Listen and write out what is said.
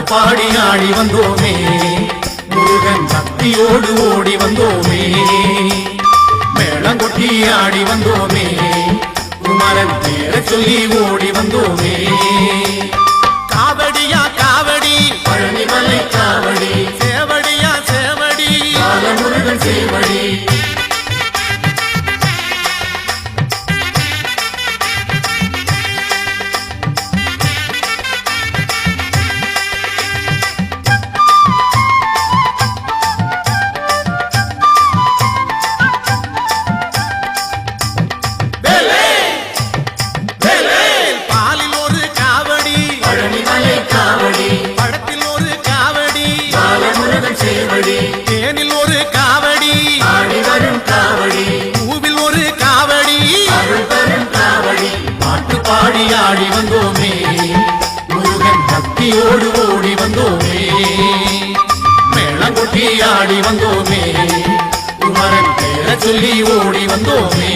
பாடி ஆடி வந்தோமே முருகன் பக்தியோடு ஓடி வந்தோமே மேளங்கொட்டி ஆடி வந்தோமே குமரன் பேரை சொல்லி ஓடி வந்தோமே காவடியா காவடி பழனிமலை காவடி சேவடியா சேவடி முருகன் சேவடி தேனில் ஒரு காவடி ஆடி வரும் காவடி பூவில் ஒரு காவடி அருள் தரும் காவடி பாட்டு பாடி ஆடி வந்தோமே முருகன் பக்தியோடு ஓடி வந்தோமே மேளங்கொட்டி ஆடி வந்தோமே குமரன் பேரை சொல்லி ஓடி வந்தோமே